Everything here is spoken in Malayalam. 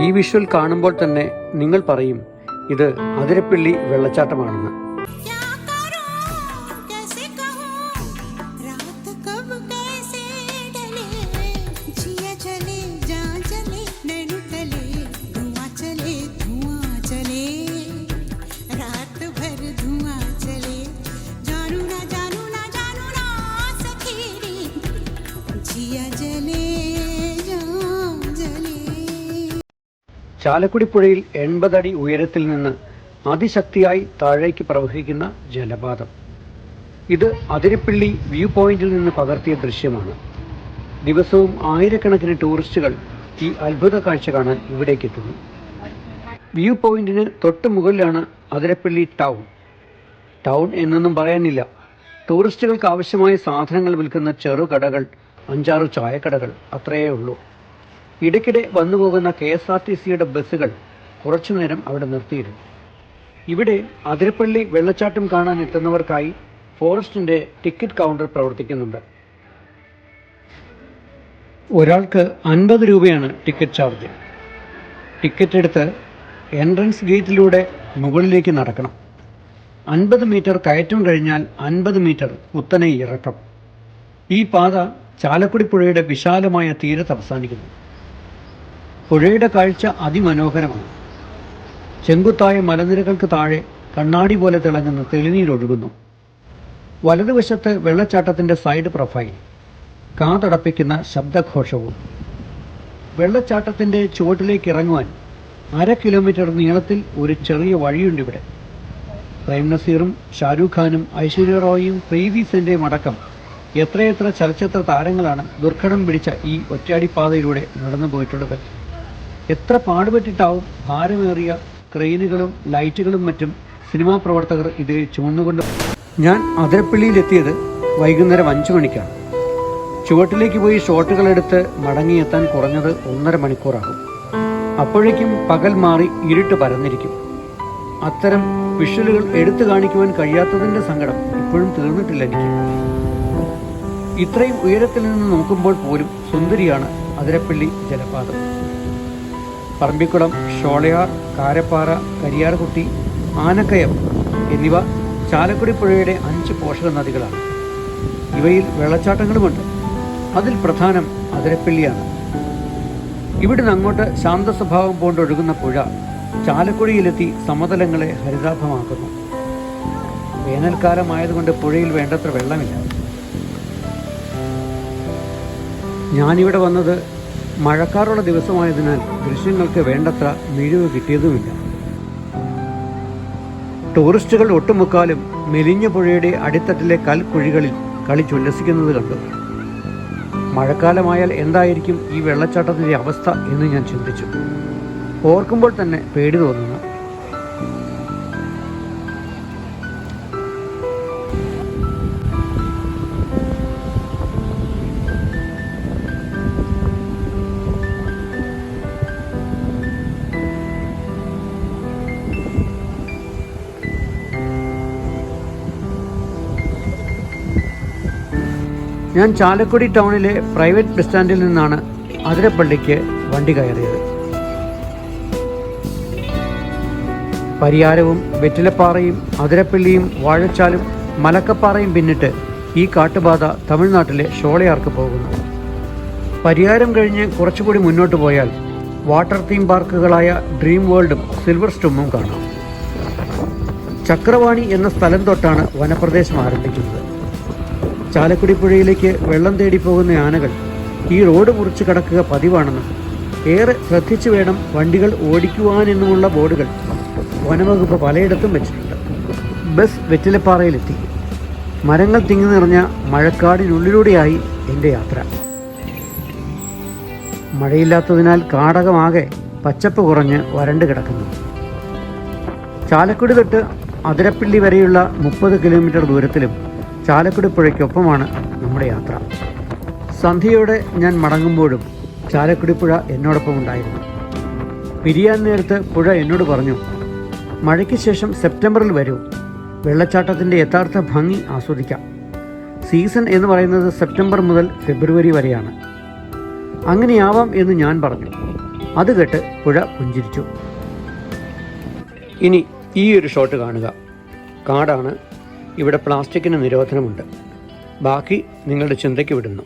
ഈ വിഷ്വൽ കാണുമ്പോൾ തന്നെ നിങ്ങൾ പറയും ഇത് അതിരപ്പള്ളി വെള്ളച്ചാട്ടമാണെന്ന്. ചാലക്കുടി പുഴയിൽ 80 അടി ഉയരത്തിൽ നിന്ന് അതിശക്തിയായി താഴേക്ക് പ്രവഹിക്കുന്ന ജലപാതം. ഇത് അതിരപ്പള്ളി വ്യൂ പോയിന്റിൽ നിന്ന് പകർത്തിയ ദൃശ്യമാണ്. ദിവസവും ആയിരക്കണക്കിന് ടൂറിസ്റ്റുകൾ ഈ അത്ഭുത കാഴ്ച കാണാൻ ഇവിടേക്ക് എത്തുന്നു. വ്യൂ പോയിന്റിന് തൊട്ട് മുകളിലാണ് അതിരപ്പള്ളി ടൗൺ എന്നൊന്നും പറയാനില്ല. ടൂറിസ്റ്റുകൾക്ക് ആവശ്യമായ സാധനങ്ങൾ വിൽക്കുന്ന ചെറുകടകൾ, 5-6 ചായക്കടകൾ, അത്രയേ ഉള്ളൂ. ഇടയ്ക്കിടെ വന്നുപോകുന്ന KSRTCയുടെ ബസ്സുകൾ കുറച്ചു നേരം അവിടെ നിർത്തിയിരുന്നു. ഇവിടെ അതിരപ്പള്ളി വെള്ളച്ചാട്ടം കാണാൻ എത്തുന്നവർക്കായി ഫോറസ്റ്റിന്റെ ടിക്കറ്റ് കൗണ്ടർ പ്രവർത്തിക്കുന്നുണ്ട്. ഒരാൾക്ക് 50 രൂപയാണ് ടിക്കറ്റ് ചാർജ്. ടിക്കറ്റ് എടുത്ത് എൻട്രൻസ് ഗേറ്റിലൂടെ മുകളിലേക്ക് നടക്കണം. 50 മീറ്റർ കയറ്റം കഴിഞ്ഞാൽ 50 മീറ്റർ കുത്തനെ ഇറക്കം. ഈ പാത ചാലക്കുടി പുഴയുടെ വിശാലമായ തീരത്ത് അവസാനിക്കുന്നു. പുഴയുടെ കാഴ്ച അതിമനോഹരമാണ്. ചെങ്കുത്തായ മലനിരകൾക്ക് താഴെ കണ്ണാടി പോലെ തിളങ്ങുന്ന തെളിനീരൊഴുകുന്നു. വലതുവശത്ത് വെള്ളച്ചാട്ടത്തിൻ്റെ സൈഡ് പ്രൊഫൈൽ, കാതടപ്പിക്കുന്ന ശബ്ദഘോഷവും. വെള്ളച്ചാട്ടത്തിൻ്റെ ചുവട്ടിലേക്ക് ഇറങ്ങുവാൻ 1/2 കിലോമീറ്റർ നീളത്തിൽ ഒരു ചെറിയ വഴിയുണ്ടിവിടെ. പ്രേം നസീറും ഷാരൂഖ് ഖാനും ഐശ്വര്യ റോയിയും പ്രീതി സെൻ്റെയും അടക്കം എത്രയെത്ര ചലച്ചിത്ര താരങ്ങളാണ് ദുർഘടം പിടിച്ച ഈ ഒറ്റയടിപ്പാതയിലൂടെ നടന്നു പോയിട്ടുള്ളത്. എത്ര പാടുപെട്ടിട്ടാവും ഭാരമേറിയ ക്രെയിനുകളും ലൈറ്റുകളും മറ്റും സിനിമാ പ്രവർത്തകർ ഇത് ചുമന്നുകൊണ്ട്. ഞാൻ അതിരപ്പള്ളിയിലെത്തിയത് വൈകുന്നേരം 5 മണിക്കാണ്. ചുവട്ടിലേക്ക് പോയി ഷോട്ടുകളെടുത്ത് മടങ്ങിയെത്താൻ കുറഞ്ഞത് 1.5 മണിക്കൂറാകും. അപ്പോഴേക്കും പകൽ മാറി ഇരുട്ട് പരന്നിരിക്കും. അത്തരം വിഷ്വലുകൾ എടുത്തു കാണിക്കുവാൻ കഴിയാത്തതിൻ്റെ സങ്കടം ഇപ്പോഴും തീർന്നിട്ടില്ല എനിക്ക്. ഇത്രയും ഉയരത്തിൽ നിന്ന് നോക്കുമ്പോൾ പോലും സുന്ദരിയാണ് അതിരപ്പള്ളി ജലപാതം. പറമ്പിക്കുളം, ഷോളയാർ, കാരപ്പാറ, കരിയാർകുട്ടി, ആനക്കയം എന്നിവ ചാലക്കുടി പുഴയുടെ 5 പോഷക നദികളാണ്. ഇവയിൽ വെള്ളച്ചാട്ടങ്ങളുമുണ്ട്. അതിൽ പ്രധാനം അതിരപ്പള്ളിയാണ്. ഇവിടുന്ന് അങ്ങോട്ട് ശാന്ത സ്വഭാവം കൊണ്ടൊഴുകുന്ന പുഴ ചാലക്കുടിയിലെത്തി സമതലങ്ങളെ ഹരിതാഭമാക്കുന്നു. വേനൽക്കാലമായതുകൊണ്ട് പുഴയിൽ വേണ്ടത്ര വെള്ളമില്ല. ഞാനിവിടെ വന്നത് മഴക്കാറുള്ള ദിവസമായതിനാൽ ദൃശ്യങ്ങൾക്ക് വേണ്ടത്ര മിഴിവ് കിട്ടിയതുമില്ല. ടൂറിസ്റ്റുകൾ ഒട്ടുമുക്കാലും മെലിഞ്ഞ പുഴയുടെ അടിത്തട്ടിലെ കൽക്കുഴികളിൽ കളിച്ചുല്ലസിക്കുന്നത് കണ്ടു. മഴക്കാലമായാൽ എന്തായിരിക്കും ഈ വെള്ളച്ചാട്ടത്തിൻ്റെ അവസ്ഥ എന്ന് ഞാൻ ചിന്തിച്ചു. ഓർക്കുമ്പോൾ തന്നെ പേടി തോന്നുന്നു. ഞാൻ ചാലക്കുടി ടൗണിലെ പ്രൈവറ്റ് ബസ് സ്റ്റാൻഡിൽ നിന്നാണ് അതിരപ്പള്ളിക്ക് വണ്ടി കയറിയത്. പരിയാരവും വെറ്റിലപ്പാറയും അതിരപ്പള്ളിയും വാഴച്ചാലും മലക്കപ്പാറയും പിന്നിട്ട് ഈ കാട്ടുപാത തമിഴ്നാട്ടിലെ ഷോളയാർക്ക് പോകുന്നു. പരിയാരം കഴിഞ്ഞ് കുറച്ചുകൂടി മുന്നോട്ട് പോയാൽ വാട്ടർ തീം പാർക്കുകളായ ഡ്രീം വേൾഡും സിൽവർ സ്റ്റോമും കാണാം. ചക്രവാണി എന്ന സ്ഥലം തൊട്ടാണ് വനപ്രദേശം ആരംഭിക്കുന്നത്. ചാലക്കുടി പുഴയിലേക്ക് വെള്ളം തേടി പോകുന്ന ആനകൾ ഈ റോഡ് മുറിച്ച് കടക്കുക പതിവാണെന്നും ഏറെ ശ്രദ്ധിച്ചു വേണം വണ്ടികൾ ഓടിക്കുവാനെന്നുമുള്ള ബോർഡുകൾ വനവകുപ്പ് പലയിടത്തും വെച്ചിട്ടുണ്ട്. ബസ് വെറ്റിലപ്പാറയിലെത്തി. മരങ്ങൾ തിങ്ങി നിറഞ്ഞ മഴക്കാടിനുള്ളിലൂടെയായി എൻ്റെ യാത്ര. മഴയില്ലാത്തതിനാൽ കാടകമാകെ പച്ചപ്പ് കുറഞ്ഞ് വരണ്ട് കിടക്കുന്നു. ചാലക്കുടി തൊട്ട് അതിരപ്പള്ളി വരെയുള്ള 30 കിലോമീറ്റർ ദൂരത്തിലും ചാലക്കുടി പുഴയ്ക്കൊപ്പമാണ് നമ്മുടെ യാത്ര. സന്ധ്യയോടെ ഞാൻ മടങ്ങുമ്പോഴും ചാലക്കുടി പുഴ എന്നോടൊപ്പം ഉണ്ടായിരുന്നു. പിരിയാൻ നേരത്ത് പുഴ എന്നോട് പറഞ്ഞു, മഴയ്ക്ക് ശേഷം സെപ്റ്റംബറിൽ വരൂ, വെള്ളച്ചാട്ടത്തിൻ്റെ യഥാർത്ഥ ഭംഗി ആസ്വദിക്കാം. സീസൺ എന്ന് പറയുന്നത് സെപ്റ്റംബർ മുതൽ ഫെബ്രുവരി വരെയാണ്. അങ്ങനെയാവാം എന്ന് ഞാൻ പറഞ്ഞു. അത് കേട്ട് പുഴ പുഞ്ചിരിച്ചു. ഇനി ഈ ഒരു ഷോട്ട് കാണുക. കാടാണ്, ഇവിടെ പ്ലാസ്റ്റിക്കിന് നിരോധനമുണ്ട്. ബാക്കി നിങ്ങളുടെ ചിന്തയ്ക്ക് വിടുന്നു.